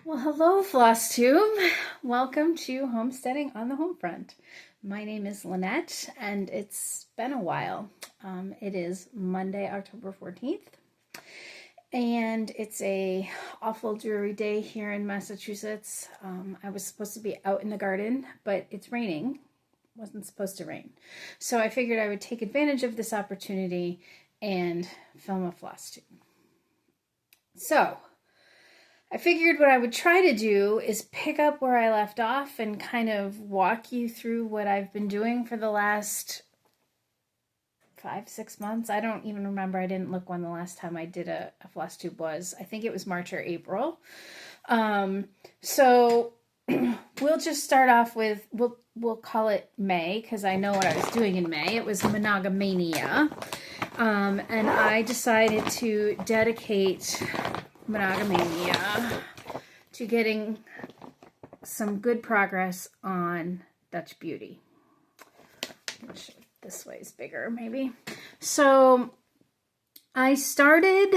Well, hello, Flosstube. Welcome to Homesteading on the Homefront. My name is Lynette, and it's been a while. It is Monday, October 14th, and it's a awful dreary day here in Massachusetts. I was supposed to be out in the garden, but it's raining. It wasn't supposed to rain. So I figured I would take advantage of this opportunity and film a Flosstube. So I figured what I would try to do is pick up where I left off and kind of walk you through what I've been doing for the last 5-6 months. I don't even remember. I didn't look when the last time I did a Flosstube was. I think it was March or April. So we'll just start off with, we'll call it May, because I know what I was doing in May. It was Monogamania. And I decided to dedicate Monogamania to getting some good progress on Dutch Beauty. This way is bigger, maybe. So I started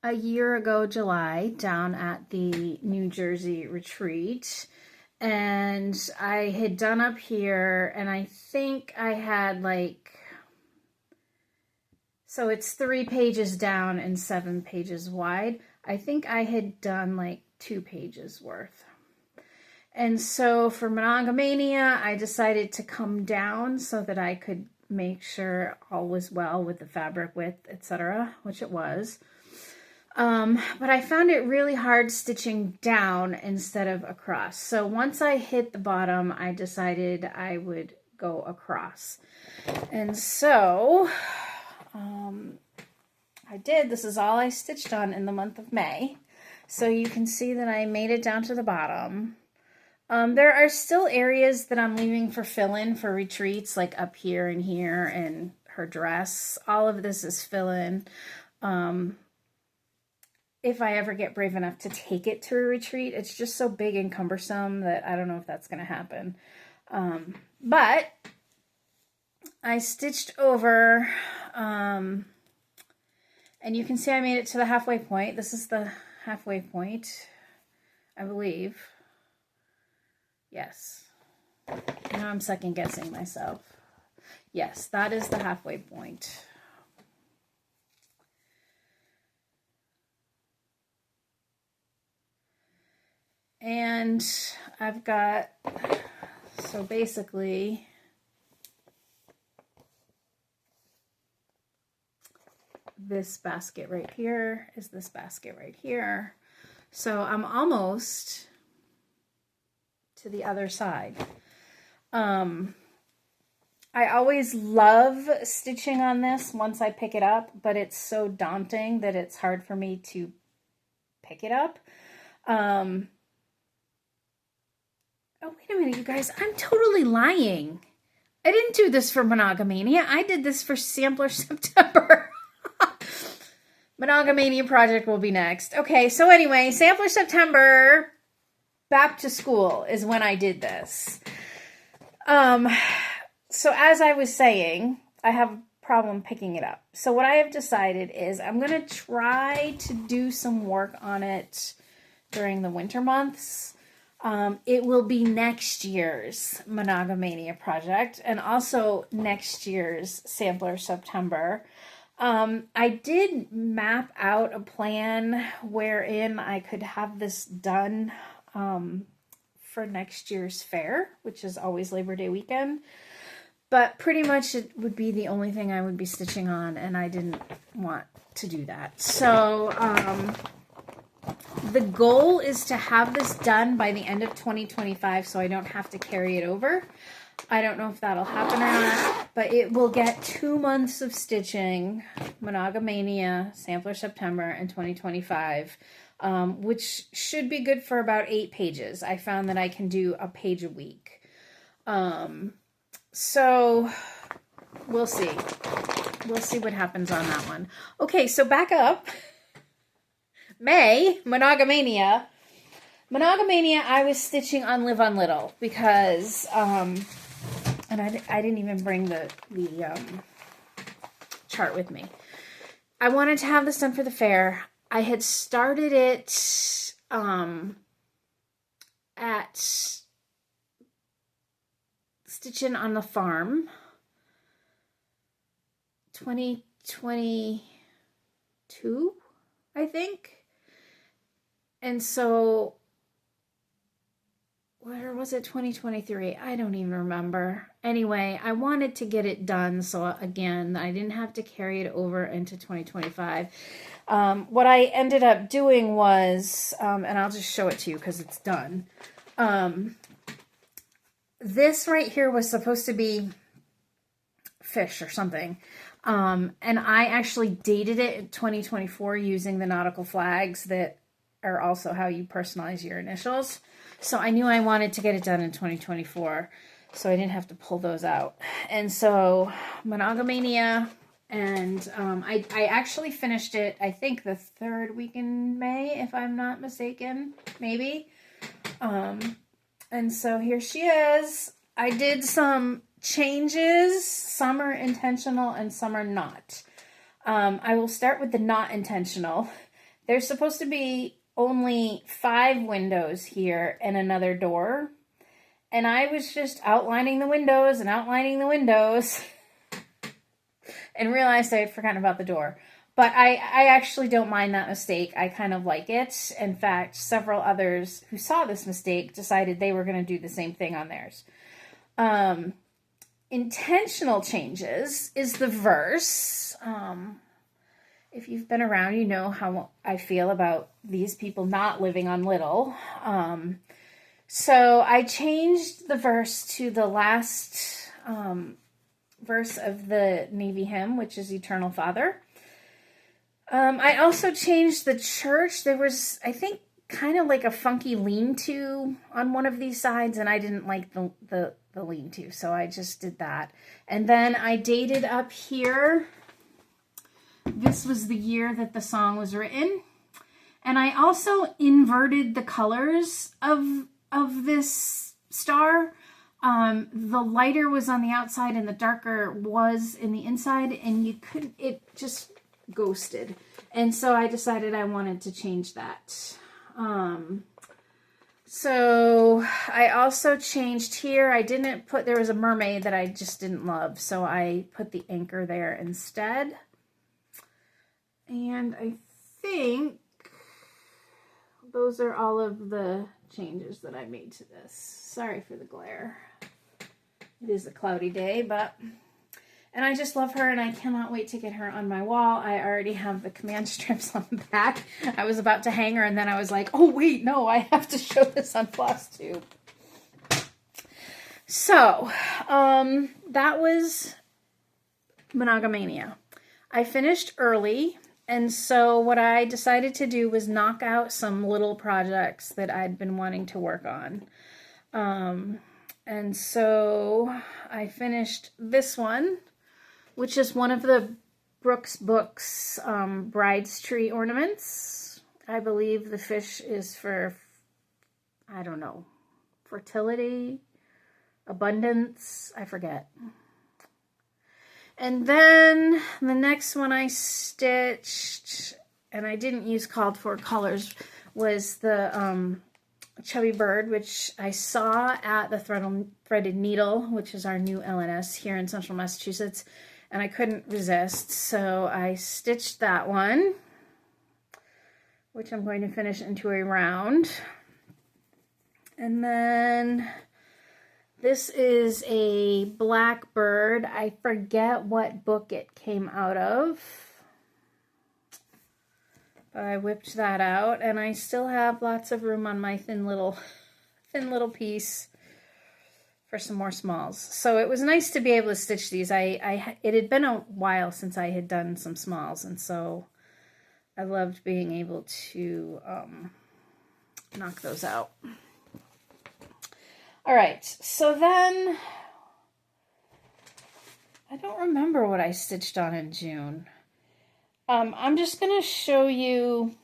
a year ago, July, down at the New Jersey retreat, and I had done up here, and I think I had so it's 3 pages down and 7 pages wide. I think I had done 2 pages worth. And so for Monogamania, I decided to come down so that I could make sure all was well with the fabric width, etc., which it was. But I found it really hard stitching down instead of across. So once I hit the bottom, I decided I would go across. And so I did. This is all I stitched on in the month of May. So you can see that I made it down to the bottom. There are still areas that I'm leaving for fill-in for retreats, like up here and here and her dress. All of this is fill-in. If I ever get brave enough to take it to a retreat, it's just so big and cumbersome that I don't know if that's going to happen. But I stitched over, and you can see I made it to the halfway point. This is the halfway point, I believe. Yes. Now I'm second guessing myself. Yes, that is the halfway point. And I've got, so basically, this basket right here is this basket right here. So I'm almost to the other side. I always love stitching on this once I pick it up, but it's so daunting that it's hard for me to pick it up. Oh, wait a minute, you guys. I'm totally lying. I didn't do this for Monogamania. I did this for Sampler September. Monogamania project will be next. Okay, so anyway, Sampler September, back to school is when I did this. So as I was saying, I have a problem picking it up. So what I have decided is I'm going to try to do some work on it during the winter months. It will be next year's Monogamania project and also next year's Sampler September. I did map out a plan wherein I could have this done for next year's fair, which is always Labor Day weekend. But pretty much it would be the only thing I would be stitching on, and I didn't want to do that. So the goal is to have this done by the end of 2025 so I don't have to carry it over. I don't know if that'll happen or not, but it will get 2 months of stitching, Monogamania, Sampler September, and 2025, which should be good for about 8 pages. I found that I can do a page a week. So we'll see. We'll see what happens on that one. Okay, so back up. May, Monogamania. Monogamania, I was stitching on Live on Little because, and I didn't even bring the chart with me. I wanted to have this done for the fair. I had started it at Stitchin' on the Farm 2022, I think. And so, where was it, 2023? I don't even remember. Anyway, I wanted to get it done, so again, I didn't have to carry it over into 2025. What I ended up doing was, and I'll just show it to you because it's done. This right here was supposed to be fish or something. And I actually dated it in 2024 using the nautical flags that are also how you personalize your initials. So I knew I wanted to get it done in 2024, so I didn't have to pull those out. And so Monogamania, and I actually finished it, I think the 3rd week in May, if I'm not mistaken, maybe. And so here she is. I did some changes. Some are intentional and some are not. I will start with the not intentional. There's supposed to be only 5 windows here and another door. And I was just outlining the windows and outlining the windows and realized I had forgotten about the door. But I actually don't mind that mistake. I kind of like it. In fact, several others who saw this mistake decided they were going to do the same thing on theirs. Intentional changes is the verse. If you've been around, you know how I feel about these people not living on little. So I changed the verse to the last verse of the Navy hymn, which is Eternal Father. I also changed the church. There was, I think, kind of like a funky lean-to on one of these sides, and I didn't like the lean-to, so I just did that. And then I dated up here. This was the year that the song was written. And I also inverted the colors of this star. The lighter was on the outside and the darker was in the inside, and you couldn't, it just ghosted. And so I decided I wanted to change that. So I also changed here. I didn't put, there was a mermaid that I just didn't love, so I put the anchor there instead. And I think those are all of the changes that I made to this. Sorry for the glare. It is a cloudy day, and I just love her, and I cannot wait to get her on my wall. I already have the command strips on the back. I was about to hang her, and then I was like, oh, wait, no, I have to show this on Flosstube. So, that was Monogamania. I finished early, and so what I decided to do was knock out some little projects that I'd been wanting to work on. And so I finished this one, which is one of the Brooks Books bride's tree ornaments. I believe the fish is for, I don't know, fertility, abundance, I forget. And then the next one I stitched, and I didn't use called for colors, was the Chubby Bird, which I saw at the Threaded Needle, which is our new LNS here in Central Massachusetts, and I couldn't resist, so I stitched that one, which I'm going to finish into a round. And then this is a blackbird. I forget what book it came out of, but I whipped that out, and I still have lots of room on my thin little piece for some more smalls. So it was nice to be able to stitch these. It had been a while since I had done some smalls, and so I loved being able to knock those out. All right, so then I don't remember what I stitched on in June. I'm just going to show you.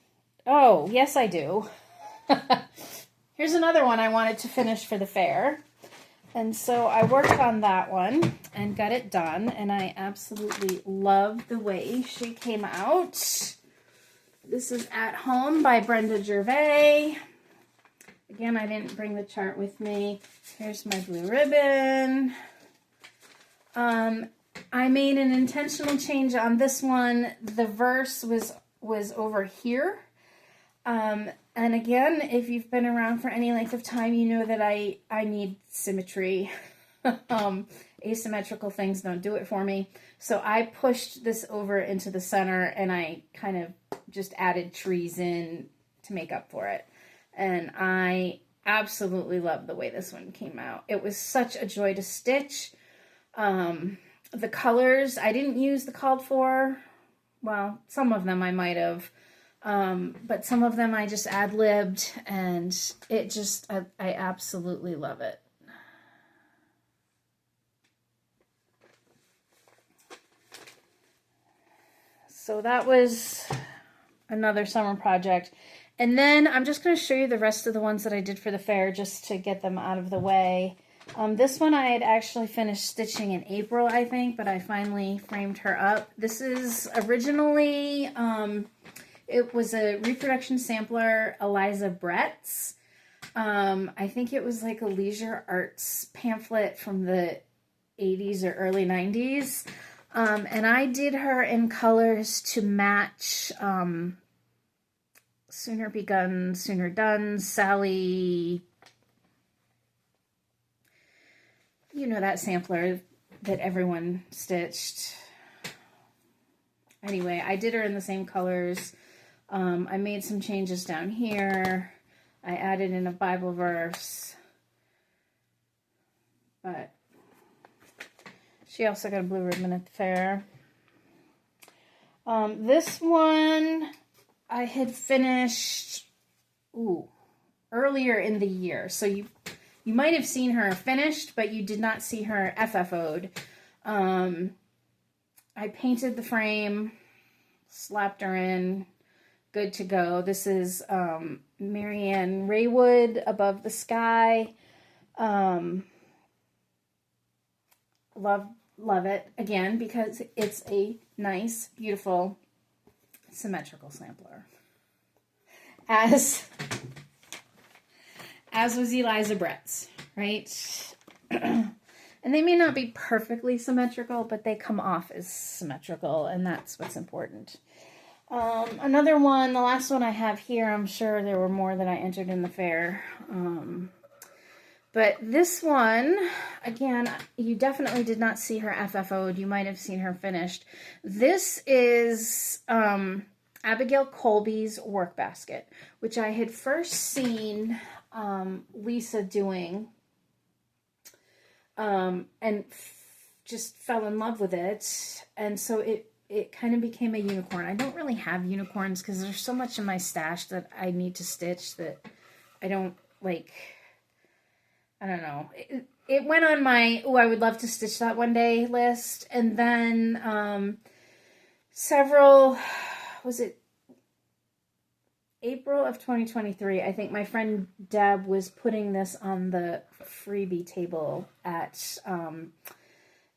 Oh, yes, I do. Here's another one I wanted to finish for the fair. And so I worked on that one and got it done. And I absolutely love the way she came out. This is At Home by Brenda Gervais. Again, I didn't bring the chart with me. Here's my blue ribbon. I made an intentional change on this one. The verse was over here. And again, if you've been around for any length of time, you know that I need symmetry. Asymmetrical things don't do it for me. So I pushed this over into the center and I kind of just added trees in to make up for it. And I absolutely love the way this one came out. It was such a joy to stitch. The colors, I didn't use the called for. Well, some of them I might have. But some of them I just ad-libbed, and it just, I absolutely love it. So that was another summer project. And then I'm just going to show you the rest of the ones that I did for the fair just to get them out of the way. This one I had actually finished stitching in April, I think, but I finally framed her up. This is originally, it was a reproduction sampler, Eliza Brett's. I think it was like a leisure arts pamphlet from the 80s or early 90s. And I did her in colors to match Sooner Begun, Sooner Done, Sally, you know, that sampler that everyone stitched. Anyway, I did her in the same colors. I made some changes down here. I added in a Bible verse. But she also got a blue ribbon at the fair. This one I had finished earlier in the year. So you might have seen her finished, but you did not see her FFO'd. I painted the frame, slapped her in, good to go. This is Marianne Raywood, Above the Sky. Love it, again, because it's a nice, beautiful, symmetrical sampler. As was Eliza Brett's, right? And they may not be perfectly symmetrical, but they come off as symmetrical, and that's what's important. Another one, the last one I have here, I'm sure there were more that I entered in the fair. But this one, again, you definitely did not see her FFO'd. You might have seen her finished. This is Abigail Colby's work basket, which I had first seen Lisa doing and just fell in love with it. And so it kind of became a unicorn. I don't really have unicorns because there's so much in my stash that I need to stitch that I don't like. I don't know. It went on my, I would love to stitch that one day list. And then was it April of 2023, I think my friend Deb was putting this on the freebie table at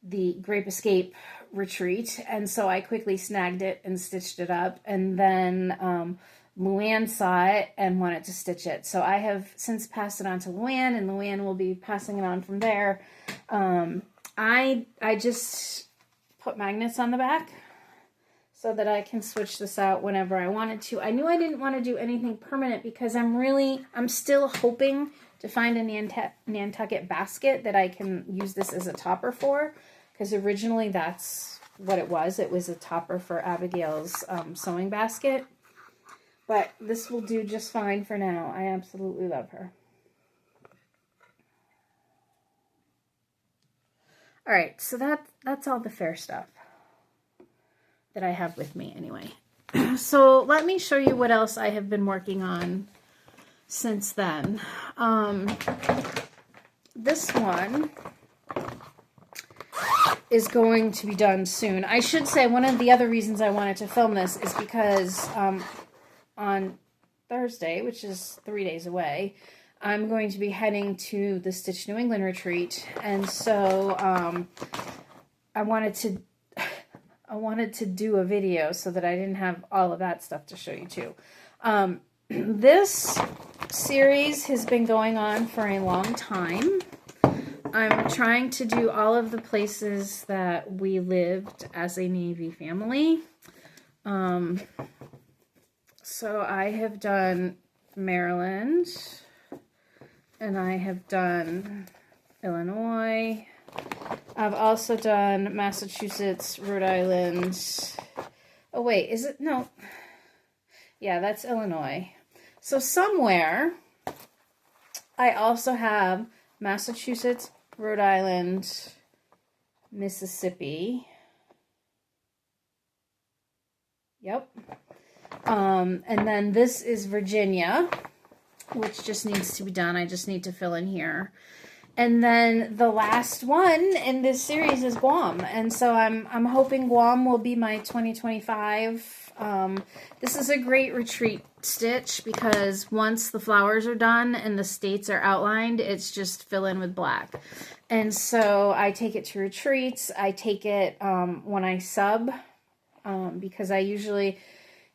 the Grape Escape retreat. And so I quickly snagged it and stitched it up. And then Luann saw it and wanted to stitch it. So I have since passed it on to Luann, and Luann will be passing it on from there. I just put magnets on the back so that I can switch this out whenever I wanted to. I knew I didn't want to do anything permanent because I'm still hoping to find a Nantucket basket that I can use this as a topper for, because originally that's what it was. It was a topper for Abigail's sewing basket. But this will do just fine for now. I absolutely love her. All right, so that's all the fair stuff that I have with me anyway. So let me show you what else I have been working on since then. This one is going to be done soon. I should say one of the other reasons I wanted to film this is because on Thursday, which is 3 days away, I'm going to be heading to the Stitch New England retreat. And so I wanted to I wanted to do a video so that I didn't have all of that stuff to show you too. This series has been going on for a long time. I'm trying to do all of the places that we lived as a Navy family. So I have done Maryland, and I have done Illinois. I've also done Massachusetts, Rhode Island. Oh wait, is it? No. Yeah, that's Illinois. So somewhere I also have Massachusetts, Rhode Island, Mississippi. Yep. And then this is Virginia, which just needs to be done. I just need to fill in here. And then the last one in this series is Guam. And so I'm hoping Guam will be my 2025. This is a great retreat stitch because once the flowers are done and the states are outlined, it's just fill in with black. And so I take it to retreats. I take it when I sub because I usually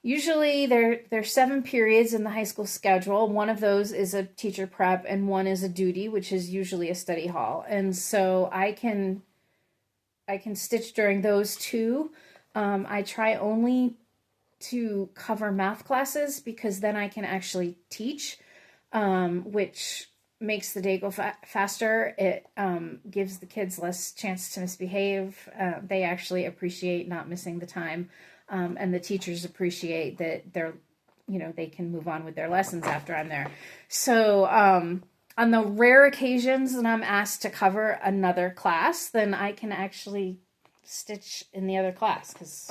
there's 7 periods in the high school schedule. One of those is a teacher prep and one is a duty, which is usually a study hall. And so I can stitch during those 2. I try only to cover math classes because then I can actually teach, which makes the day go faster. It gives the kids less chance to misbehave. They actually appreciate not missing the time. And the teachers appreciate that they can move on with their lessons after I'm there. So on the rare occasions that I'm asked to cover another class, then I can actually stitch in the other class because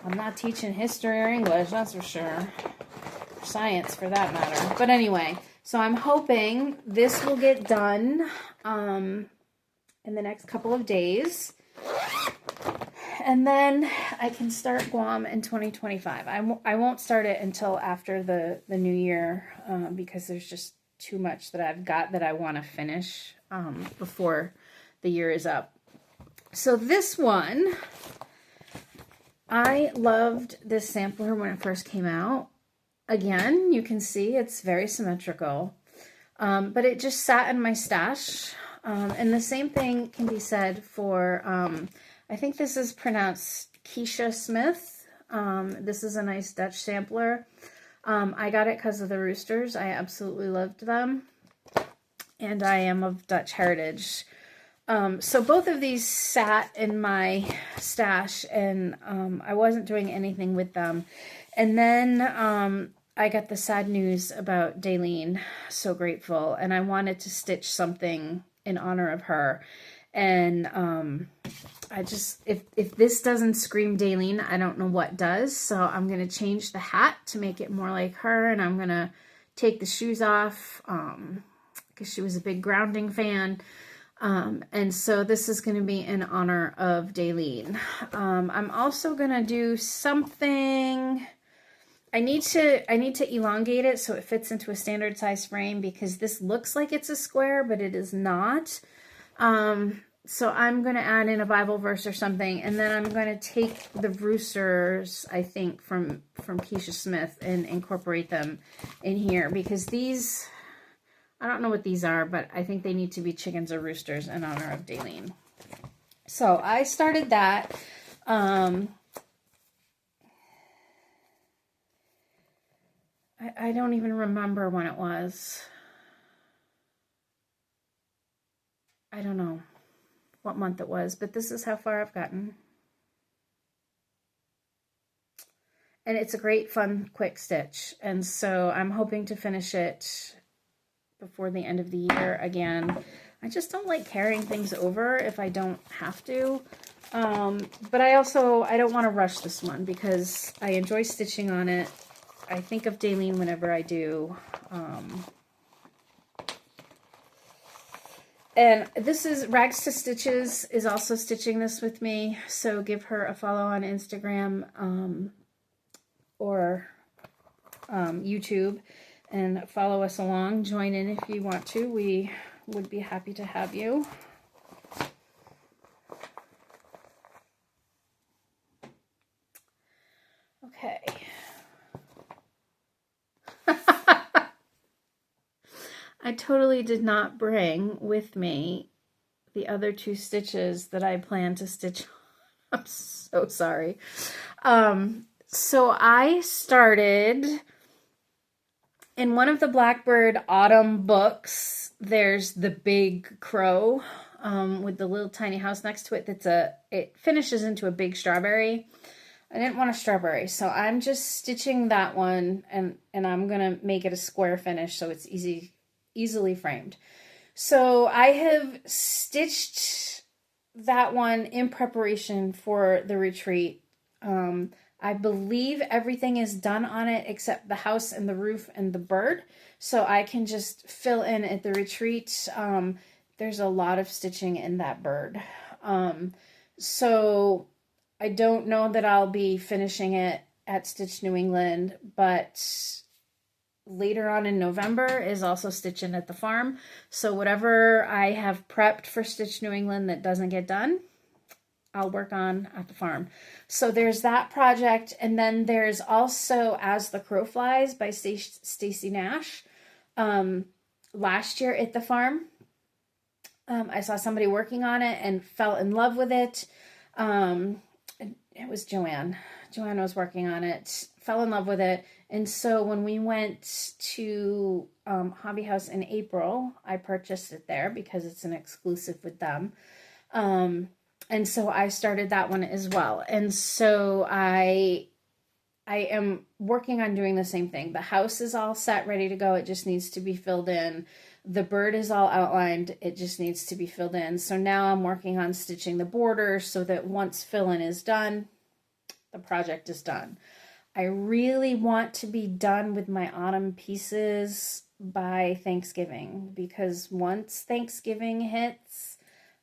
I'm not teaching history or English, that's for sure. Or science, for that matter. But anyway, so I'm hoping this will get done in the next couple of days. And then I can start Guam in 2025. I won't start it until after the new year because there's just too much that I've got that I want to finish before the year is up. So this one, I loved this sampler when it first came out. Again, you can see it's very symmetrical, but it just sat in my stash. And the same thing can be said for... I think this is pronounced Keisha Smith. This is a nice Dutch sampler. I got it because of the roosters. I absolutely loved them. And I am of Dutch heritage. So both of these sat in my stash and I wasn't doing anything with them. And then I got the sad news about Daleen. So grateful. And I wanted to stitch something in honor of her. And I just, if this doesn't scream Daleen, I don't know what does. So I'm going to change the hat to make it more like her. And I'm going to take the shoes off because she was a big grounding fan. And so this is going to be in honor of Daleen. I'm also going to do something... I need to elongate it so it fits into a standard size frame because this looks like it's a square, but it is not. So I'm going to add in a Bible verse or something, and then I'm going to take the roosters, I think, from Keisha Smith and incorporate them in here because these, I don't know what these are, but I think they need to be chickens or roosters in honor of Daleen. So I started that. I don't even remember when it was. I don't know what month it was, but this is how far I've gotten. And it's a great, fun, quick stitch. And so I'm hoping to finish it before the end of the year again. I just don't like carrying things over if I don't have to. But I don't want to rush this one because I enjoy stitching on it. I think of Daleen whenever I do. And this is Rags to Stitches is also stitching this with me. So give her a follow on Instagram or YouTube and follow us along. Join in if you want to. We would be happy to have you. I totally did not bring with me the other 2 stitches that I plan to stitch. I'm so sorry. So I started in one of the Blackbird Autumn books. There's the big crow with the little tiny house next to it. It finishes into a big strawberry. I didn't want a strawberry, so I'm just stitching that one, and I'm gonna make it a square finish so it's easily framed. So I have stitched that one in preparation for the retreat. I believe everything is done on it except the house and the roof and the bird, so I can just fill in at the retreat. There's a lot of stitching in that bird. So I don't know that I'll be finishing it at Stitch New England, but later on in November is also Stitching at the Farm. So whatever I have prepped for Stitch New England that doesn't get done, I'll work on at the farm. So there's that project, and then there's also As the Crow Flies by Stacey Nash. Last year at the farm, I saw somebody working on it and fell in love with it. It was Joanne. Joanne was working on it, fell in love with it. And so when we went to Hobby House in April, I purchased it there because it's an exclusive with them. And so I started that one as well. And so I am working on doing the same thing. The house is all set, ready to go. It just needs to be filled in. The bird is all outlined. It just needs to be filled in. So now I'm working on stitching the border so that once fill-in is done, the project is done. I really want to be done with my autumn pieces by Thanksgiving, because once Thanksgiving hits,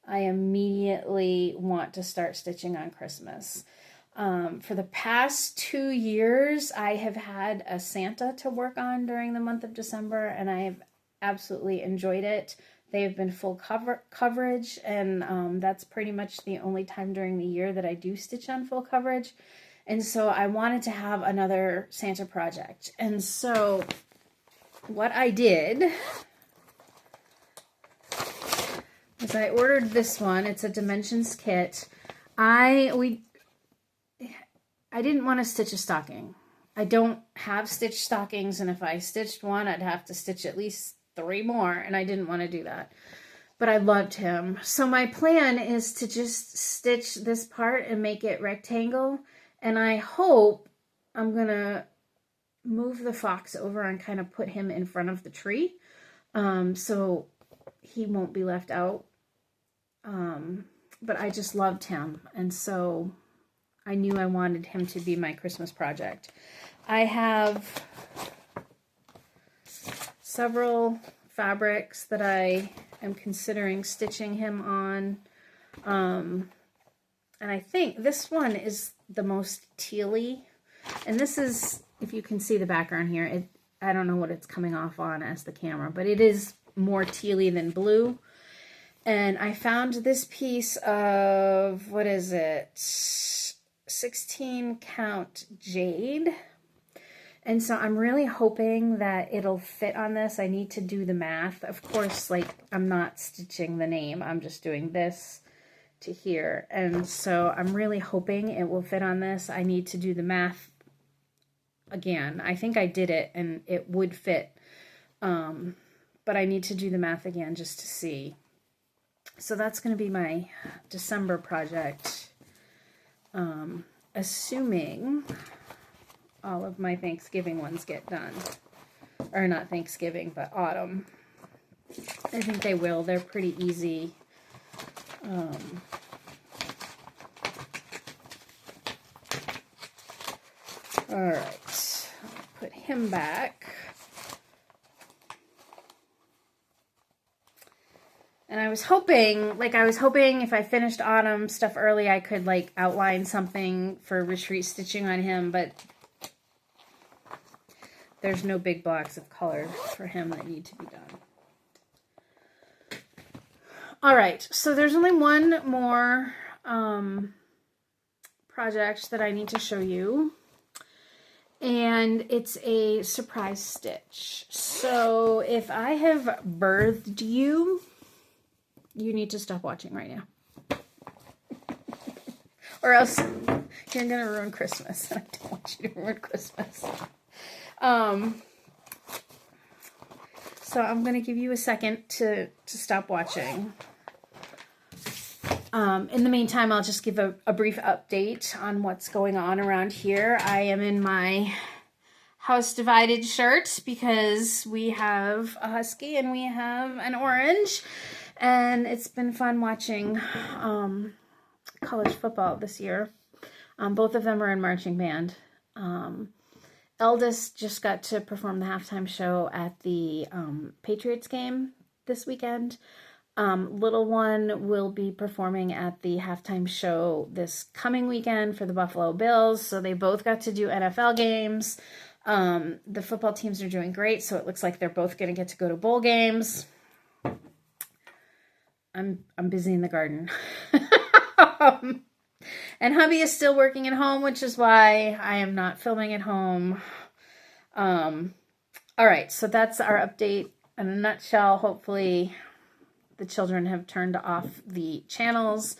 I immediately want to start stitching on Christmas. For the past 2 years, I have had a Santa to work on during the month of December, and I have absolutely enjoyed it. They have been full coverage, and that's pretty much the only time during the year that I do stitch on full coverage. And so I wanted to have another Santa project. And so what I did is I ordered this one. It's a Dimensions kit. I didn't want to stitch a stocking. I don't have stitched stockings, and if I stitched one, I'd have to stitch at least 3 more, and I didn't want to do that. But I loved him. So my plan is to just stitch this part and make it rectangle, and I hope I'm going to move the fox over and kind of put him in front of the tree, so he won't be left out. But I just loved him, and so I knew I wanted him to be my Christmas project. I have several fabrics that I am considering stitching him on. And I think this one is the most tealy. And this is, if you can see the background here, I don't know what it's coming off on as the camera, but it is more tealy than blue. And I found this piece of, what is it, 16 count jade. And so I'm really hoping that it'll fit on this. I need to do the math. Of course, like, I'm not stitching the name. I'm just doing this to here. And so I'm really hoping it will fit on this. I need to do the math again. I think I did it and it would fit. But I need to do the math again just to see. So that's going to be my December project. Assuming all of my Thanksgiving ones get done. Or not Thanksgiving, but autumn. I think they will. They're pretty easy. Alright. Put him back. And I was hoping if I finished autumn stuff early, I could like outline something for retreat stitching on him, but there's no big blocks of color for him that need to be done. All right, so there's only one more project that I need to show you. and it's a surprise stitch. So if I have birthed you, you need to stop watching right now. Or else you're going to ruin Christmas. I don't want you to ruin Christmas. So I'm going to give you a second to stop watching. In the meantime, I'll just give a brief update on what's going on around here. I am in my house divided shirt because we have a husky and we have an orange. And it's been fun watching college football this year. Both of them are in marching band. Eldest just got to perform the halftime show at the Patriots game this weekend. Little one will be performing at the halftime show this coming weekend for the Buffalo Bills. So they both got to do NFL games. The football teams are doing great, so it looks like they're both going to get to go to bowl games. I'm busy in the garden. And hubby is still working at home, which is why I am not filming at home. All right, so that's our update in a nutshell. Hopefully the children have turned off the channels,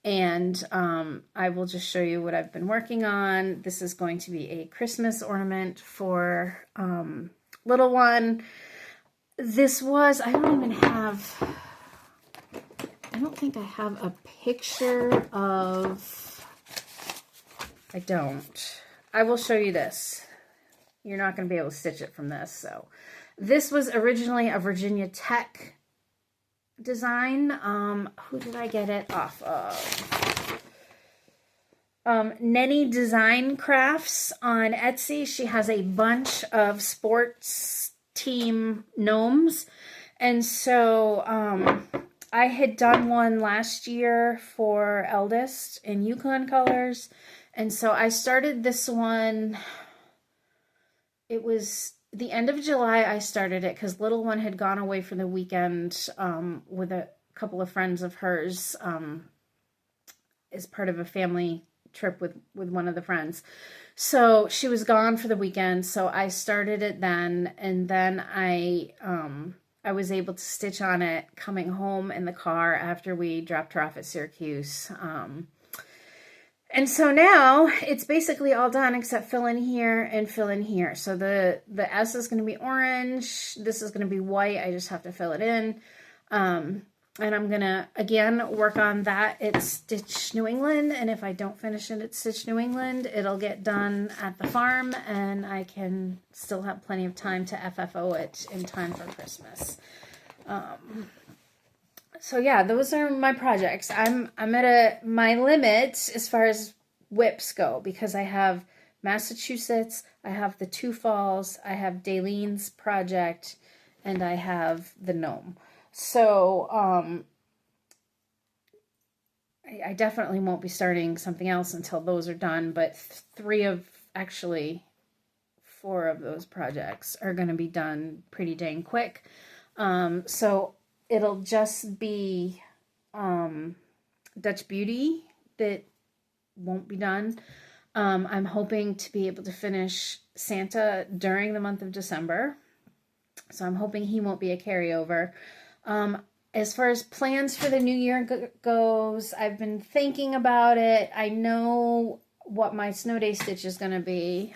and I will just show you what I've been working on. This is going to be a Christmas ornament for little one. This was, I don't think I have a picture of, I don't. I will show you this. You're not going to be able to stitch it from this. So this was originally a Virginia Tech design. Who did I get it off of? Nenny Design Crafts on Etsy. She has a bunch of sports team gnomes. And so I had done one last year for Eldest in Yukon colors. And so I started this one. It was the end of July I started it because little one had gone away for the weekend with a couple of friends of hers as part of a family trip with one of the friends. So she was gone for the weekend. So I started it then, and then I was able to stitch on it coming home in the car after we dropped her off at Syracuse. And so now it's basically all done except fill in here and fill in here. So the S is going to be orange. This is going to be white. I just have to fill it in. And I'm going to, again, work on that at Stitch New England. And if I don't finish it at Stitch New England, it'll get done at the farm. And I can still have plenty of time to FFO it in time for Christmas. So yeah, those are my projects. I'm at my limit as far as whips go because I have Massachusetts, I have the Two Falls, I have Daylene's project, and I have the gnome. So I definitely won't be starting something else until those are done, but 4 of those projects are going to be done pretty dang quick. So it'll just be Dutch Beauty that won't be done. I'm hoping to be able to finish Santa during the month of December. So I'm hoping he won't be a carryover. As far as plans for the new year goes, I've been thinking about it. I know what my snow day stitch is going to be.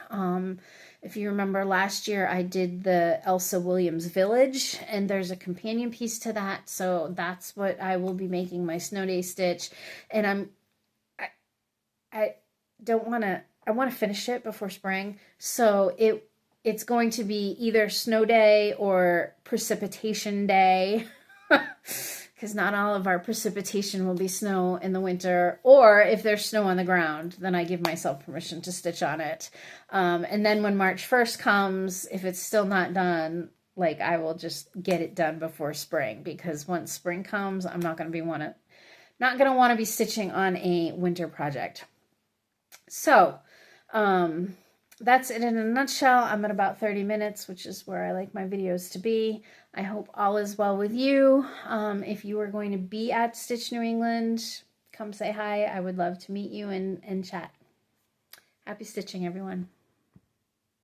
If you remember last year, I did the Elsa Williams Village, and there's a companion piece to that. So that's what I will be making my snow day stitch. And I want to finish it before spring. So it's going to be either snow day or precipitation day. Because not all of our precipitation will be snow in the winter, or if there's snow on the ground, then I give myself permission to stitch on it. And then when March 1st comes, if it's still not done, like I will just get it done before spring, because once spring comes, I'm not going to want to be stitching on a winter project. So, that's it in a nutshell. I'm at about 30 minutes, which is where I like my videos to be. I hope all is well with you. If you are going to be at Stitch New England, come say hi. I would love to meet you and chat. Happy stitching, everyone.